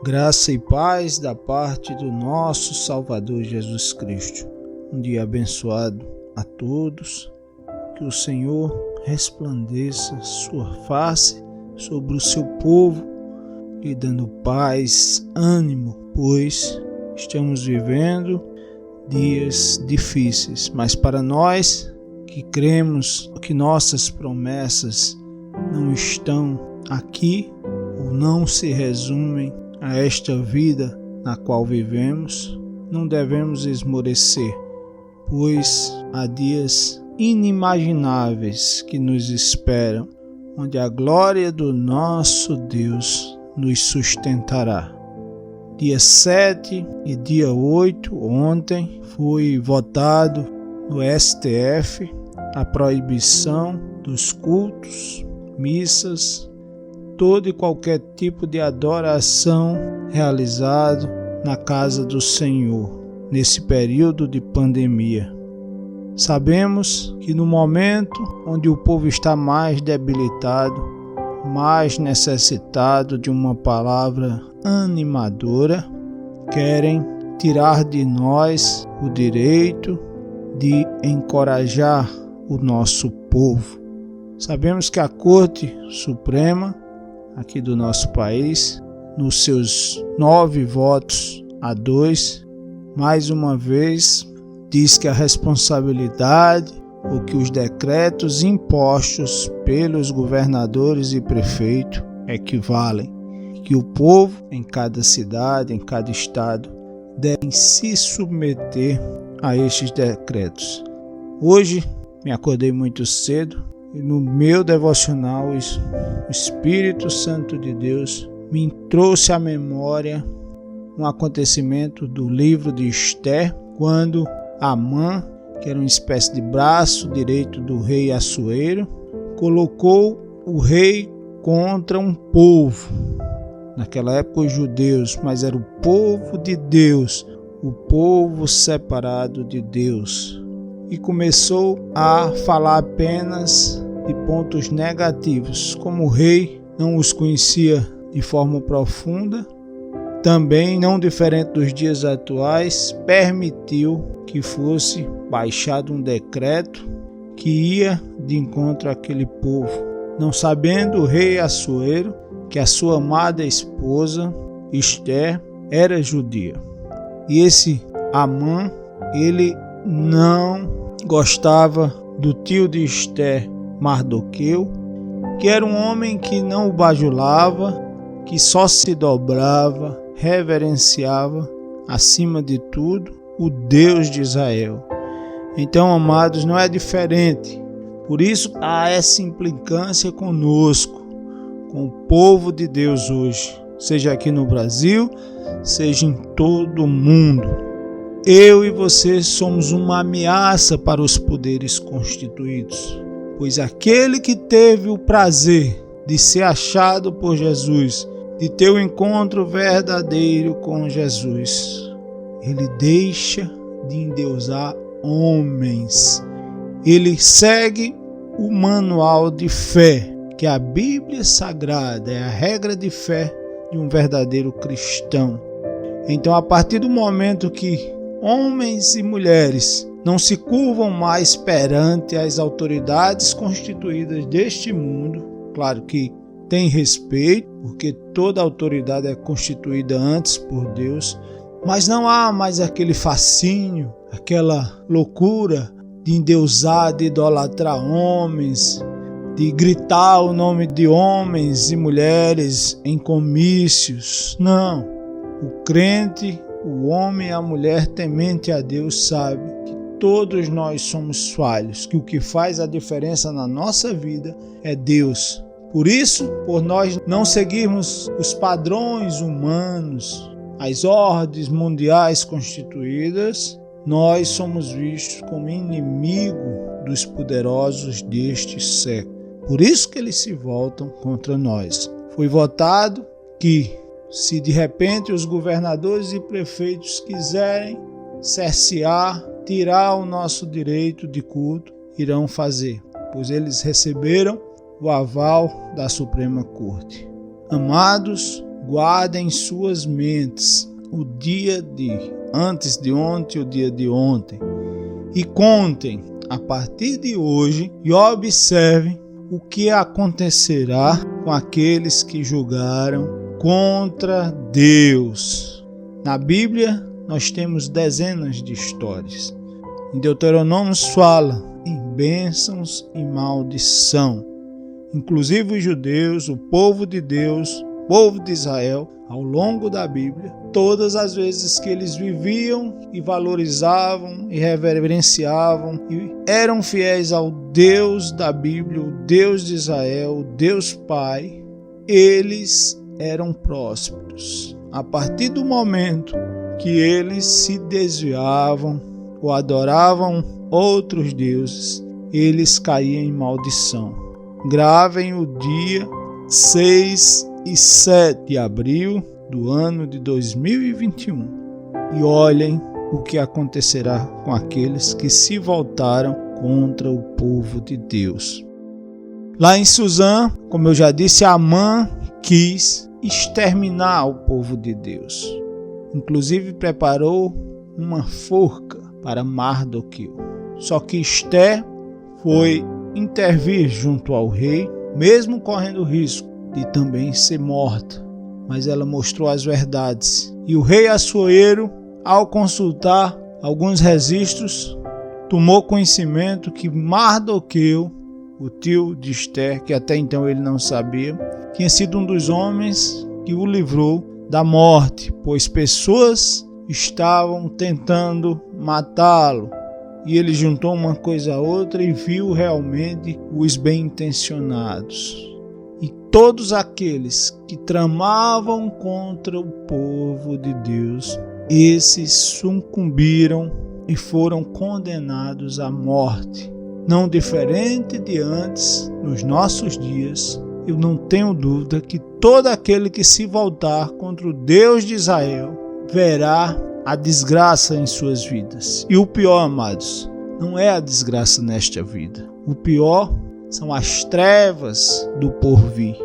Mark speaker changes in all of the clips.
Speaker 1: Graça e paz da parte do nosso Salvador Jesus Cristo. Um dia abençoado a todos. Que o Senhor resplandeça sua face sobre o seu povo, lhe dando paz, ânimo, pois estamos vivendo dias difíceis. Mas para nós que cremos que nossas promessas não estão aqui ou não se resumem a esta vida na qual vivemos, não devemos esmorecer, pois há dias inimagináveis que nos esperam, onde a glória do nosso Deus nos sustentará. Dia 7 e dia 8, ontem, foi votado no STF a proibição dos cultos, missas, todo e qualquer tipo de adoração realizado na casa do Senhor, nesse período de pandemia. Sabemos que no momento onde o povo está mais debilitado, mais necessitado de uma palavra animadora, querem tirar de nós o direito de encorajar o nosso povo. Sabemos que a Corte Suprema aqui do nosso país, nos seus 9 votos a 2, mais uma vez diz que a responsabilidade ou que os decretos impostos pelos governadores e prefeitos equivalem, que o povo em cada cidade, em cada estado, devem se submeter a estes decretos. Hoje me acordei muito cedo e no meu devocional o Espírito Santo de Deus me trouxe à memória um acontecimento do livro de Esther, quando Amã, que era uma espécie de braço direito do rei Assuero, colocou o rei contra um povo. Naquela época os judeus, mas era o povo de Deus, o povo separado de Deus. E começou a falar apenas de pontos negativos, como o rei não os conhecia de forma profunda, também não diferente dos dias atuais, permitiu que fosse baixado um decreto que ia de encontro àquele povo, não sabendo o rei Assuero que a sua amada esposa Esther era judia. E esse Amã, ele não gostava do tio de Esther, Mardoqueu, que era um homem que não o bajulava, que só se dobrava, reverenciava, acima de tudo, o Deus de Israel. Então, amados, não é diferente. Por isso, há essa implicância conosco, com o povo de Deus hoje, seja aqui no Brasil, seja em todo o mundo. Eu e você somos uma ameaça para os poderes constituídos, pois aquele que teve o prazer de ser achado por Jesus, de ter o encontro verdadeiro com Jesus, ele deixa de endeusar homens. Ele segue o manual de fé, que a Bíblia Sagrada é a regra de fé de um verdadeiro cristão. Então, a partir do momento que homens e mulheres não se curvam mais perante as autoridades constituídas deste mundo, claro que tem respeito, porque toda autoridade é constituída antes por Deus, mas não há mais aquele fascínio, aquela loucura de endeusar, de idolatrar homens, de gritar o nome de homens e mulheres em comícios. Não, o crente, o homem e a mulher temente a Deus sabe que todos nós somos falhos, que o que faz a diferença na nossa vida é Deus. Por isso, por nós não seguirmos os padrões humanos, as ordens mundiais constituídas, nós somos vistos como inimigo dos poderosos deste século. Por isso que eles se voltam contra nós. Foi votado que, se de repente os governadores e prefeitos quiserem cercear, tirar o nosso direito de culto, irão fazer, pois eles receberam o aval da Suprema Corte. Amados, guardem em suas mentes o dia de antes de ontem e o dia de ontem, e contem a partir de hoje e observem o que acontecerá com aqueles que julgaram contra Deus. Na Bíblia nós temos dezenas de histórias. Em Deuteronômio fala em bênçãos e maldição. Inclusive os judeus, o povo de Deus, o povo de Israel, ao longo da Bíblia, todas as vezes que eles viviam e valorizavam e reverenciavam e eram fiéis ao Deus da Bíblia, o Deus de Israel, o Deus Pai, eles eram prósperos. A partir do momento que eles se desviavam ou adoravam outros deuses, eles caíam em maldição. Gravem o dia 6 e 7 de abril do ano de 2021 e olhem o que acontecerá com aqueles que se voltaram contra o povo de Deus. Lá em Suzã, como eu já disse, Amã quis exterminar o povo de Deus. Inclusive preparou uma forca para Mardoqueu. Só que Esther foi intervir junto ao rei, mesmo correndo o risco de também ser morta. Mas ela mostrou as verdades. E o rei Assuero, ao consultar alguns registros, tomou conhecimento que Mardoqueu, o tio de Esther, que até então ele não sabia, tinha sido um dos homens que o livrou da morte, pois pessoas estavam tentando matá-lo. E ele juntou uma coisa a outra e viu realmente os bem-intencionados. E todos aqueles que tramavam contra o povo de Deus, esses sucumbiram e foram condenados à morte. Não diferente de antes, nos nossos dias, eu não tenho dúvida que todo aquele que se voltar contra o Deus de Israel verá a desgraça em suas vidas. E o pior, amados, não é a desgraça nesta vida. O pior são as trevas do porvir.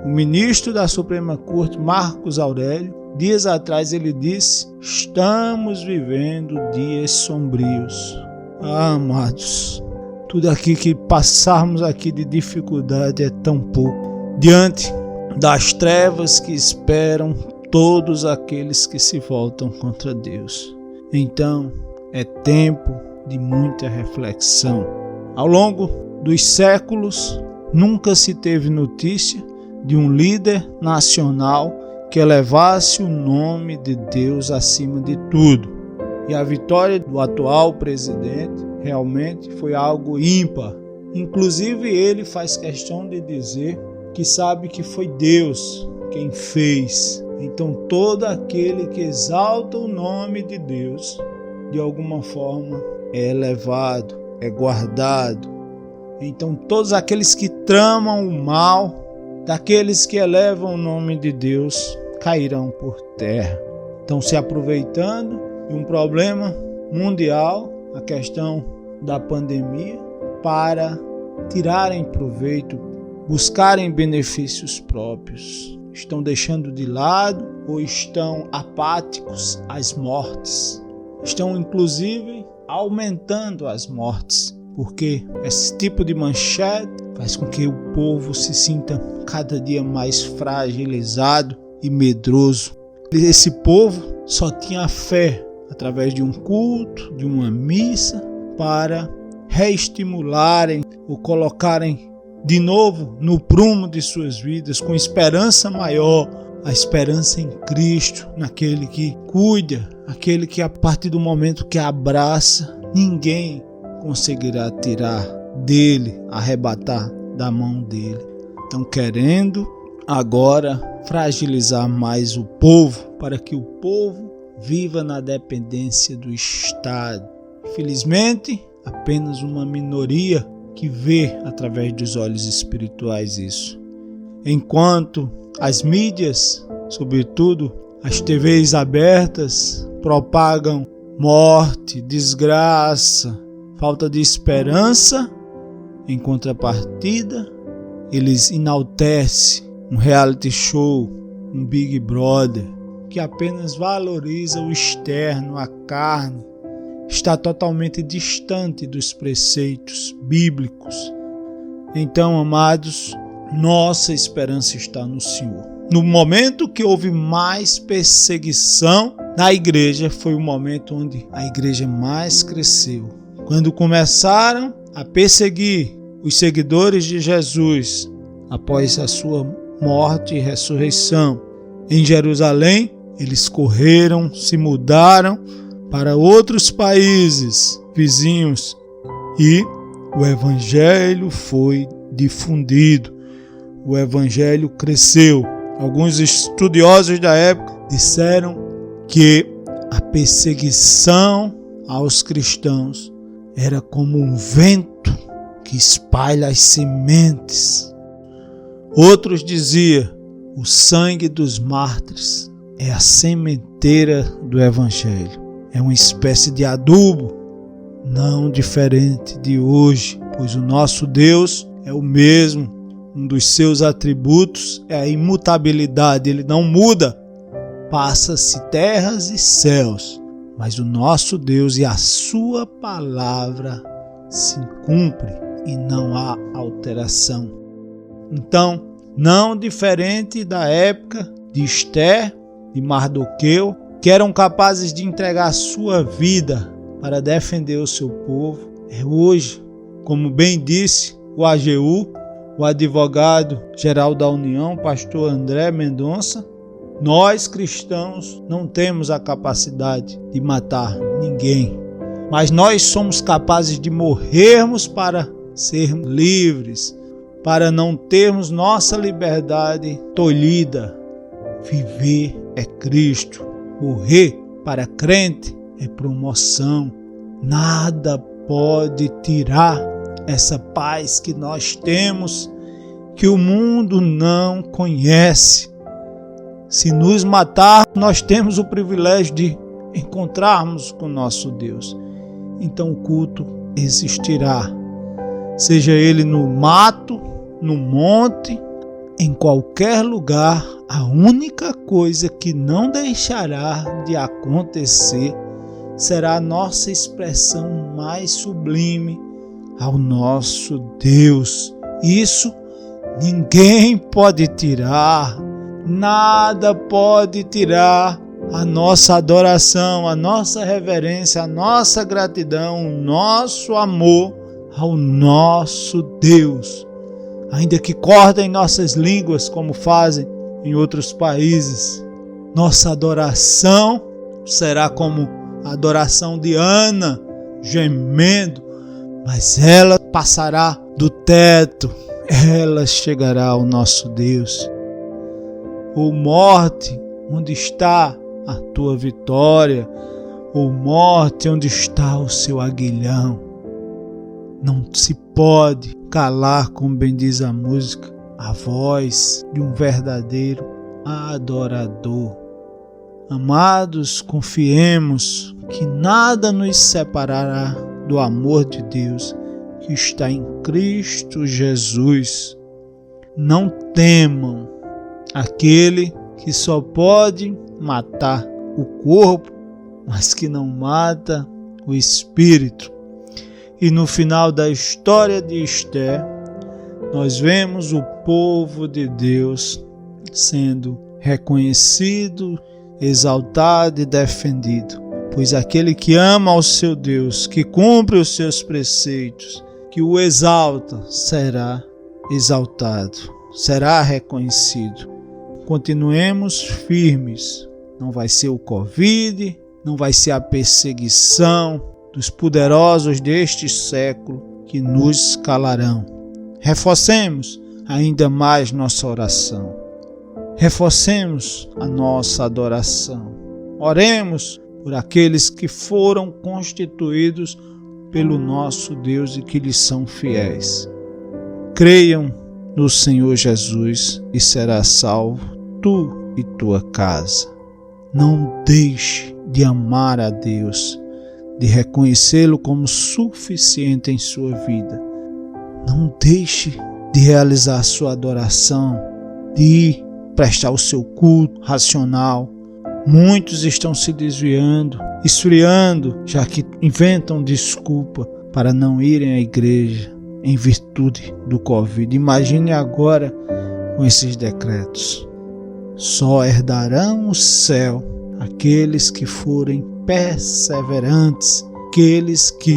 Speaker 1: O ministro da Suprema Corte, Marcos Aurélio, dias atrás ele disse: estamos vivendo dias sombrios. Amados, tudo aqui que passarmos aqui de dificuldade é tão pouco diante das trevas que esperam todos aqueles que se voltam contra Deus. Então, é tempo de muita reflexão. Ao longo dos séculos, nunca se teve notícia de um líder nacional que elevasse o nome de Deus acima de tudo. E a vitória do atual presidente realmente foi algo ímpar. Inclusive ele faz questão de dizer que sabe que foi Deus quem fez. Então todo aquele que exalta o nome de Deus, de alguma forma, é elevado, é guardado. Então todos aqueles que tramam o mal, daqueles que elevam o nome de Deus, cairão por terra. Estão se aproveitando de um problema mundial, a questão da pandemia, para tirarem proveito, buscarem benefícios próprios. Estão deixando de lado ou estão apáticos às mortes. Estão inclusive aumentando as mortes, porque esse tipo de manchete faz com que o povo se sinta cada dia mais fragilizado e medroso. Esse povo só tinha fé através de um culto, de uma missa, para reestimularem ou colocarem de novo no prumo de suas vidas, com esperança maior, a esperança em Cristo, naquele que cuida, aquele que a partir do momento que abraça, ninguém conseguirá tirar dele, arrebatar da mão dele. Estão querendo agora fragilizar mais o povo, para que o povo viva na dependência do Estado. Felizmente, apenas uma minoria que vê através dos olhos espirituais isso. Enquanto as mídias, sobretudo as TVs abertas, propagam morte, desgraça, falta de esperança, em contrapartida, eles enaltecem um reality show, um Big Brother que apenas valoriza o externo, a carne, está totalmente distante dos preceitos bíblicos. Então, amados, nossa esperança está no Senhor. No momento que houve mais perseguição na igreja, foi o momento onde a igreja mais cresceu. Quando começaram a perseguir os seguidores de Jesus após a sua morte e ressurreição em Jerusalém, eles correram, se mudaram para outros países vizinhos e o evangelho foi difundido, o evangelho cresceu. Alguns estudiosos da época disseram que a perseguição aos cristãos era como um vento que espalha as sementes. Outros diziam: o sangue dos mártires é a sementeira do evangelho. É uma espécie de adubo, não diferente de hoje, pois o nosso Deus é o mesmo. Um dos seus atributos é a imutabilidade, ele não muda. Passa-se terras e céus, mas o nosso Deus e a sua palavra se cumpre e não há alteração. Então, não diferente da época de Esther, de Mardoqueu, que eram capazes de entregar sua vida para defender o seu povo, é hoje, como bem disse o AGU, o advogado-geral da União, pastor André Mendonça, nós cristãos não temos a capacidade de matar ninguém, mas nós somos capazes de morrermos para sermos livres, para não termos nossa liberdade tolhida. Viver é Cristo, morrer para crente é promoção. Nada pode tirar essa paz que nós temos, que o mundo não conhece. Se nos matar, nós temos o privilégio de encontrarmos com nosso Deus. Então o culto existirá, seja ele no mato, no monte, em qualquer lugar. A única coisa que não deixará de acontecer será a nossa expressão mais sublime ao nosso Deus. Isso ninguém pode tirar, nada pode tirar a nossa adoração, a nossa reverência, a nossa gratidão, o nosso amor ao nosso Deus. Ainda que cortem nossas línguas como fazem em outros países, nossa adoração será como a adoração de Ana, gemendo, mas ela passará do teto, ela chegará ao nosso Deus. Ô morte, onde está a tua vitória? Ô morte, onde está o seu aguilhão? Não se pode calar, como bem diz a música, a voz de um verdadeiro adorador. Amados, confiemos que nada nos separará do amor de Deus que está em Cristo Jesus. Não temam aquele que só pode matar o corpo, mas que não mata o espírito. E no final da história de Esther, nós vemos o povo de Deus sendo reconhecido, exaltado e defendido. Pois aquele que ama ao seu Deus, que cumpre os seus preceitos, que o exalta, será exaltado, será reconhecido. Continuemos firmes. Não vai ser o Covid, não vai ser a perseguição dos poderosos deste século que nos calarão. Reforcemos ainda mais nossa oração. Reforcemos a nossa adoração. Oremos por aqueles que foram constituídos pelo nosso Deus e que lhes são fiéis. Creiam no Senhor Jesus e serás salvo, tu e tua casa. Não deixe de amar a Deus, de reconhecê-lo como suficiente em sua vida. Não deixe de realizar sua adoração, de ir prestar o seu culto racional. Muitos estão se desviando, esfriando, já que inventam desculpa para não irem à igreja em virtude do Covid. Imagine agora com esses decretos. Só herdarão o céu aqueles que forem perseverantes, aqueles que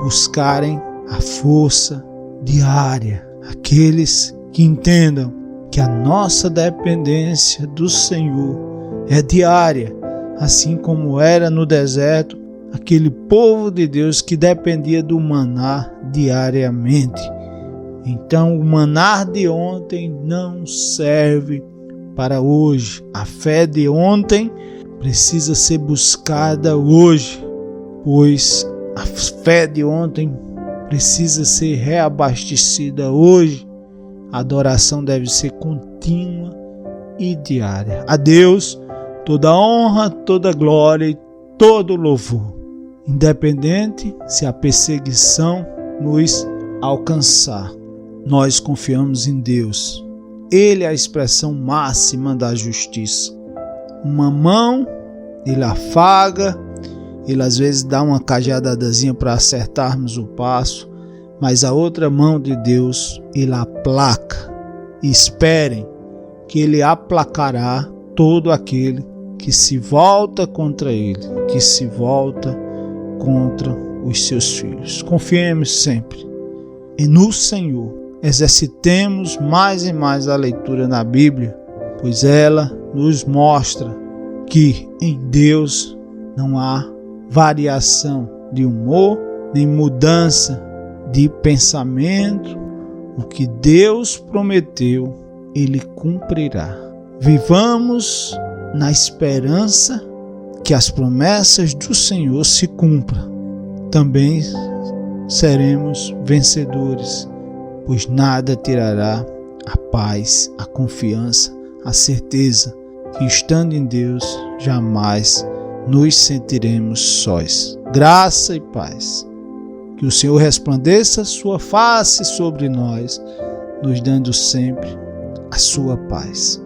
Speaker 1: buscarem a força diária, aqueles que entendam que a nossa dependência do Senhor é diária, assim como era no deserto aquele povo de Deus que dependia do maná diariamente. Então o maná de ontem não serve para hoje. A fé de ontem precisa ser buscada hoje, pois a fé de ontem precisa ser reabastecida hoje. A adoração deve ser contínua e diária. A Deus toda honra, toda glória e todo louvor, independente se a perseguição nos alcançar. Nós confiamos em Deus. Ele é a expressão máxima da justiça. Uma mão, ele afaga, ele às vezes dá uma cajadadazinha para acertarmos o passo, mas a outra mão de Deus, ele aplaca. Esperem que ele aplacará todo aquele que se volta contra ele, que se volta contra os seus filhos. Confiemos sempre e no Senhor. Exercitemos mais e mais a leitura na Bíblia, pois ela nos mostra que em Deus não há variação de humor, nem mudança de pensamento. O que Deus prometeu, Ele cumprirá. Vivamos na esperança que as promessas do Senhor se cumpram. Também seremos vencedores, pois nada tirará a paz, a confiança, a certeza que estando em Deus jamais nos sentiremos sós. Graça e paz. Que o Senhor resplandeça sua face sobre nós, nos dando sempre a sua paz.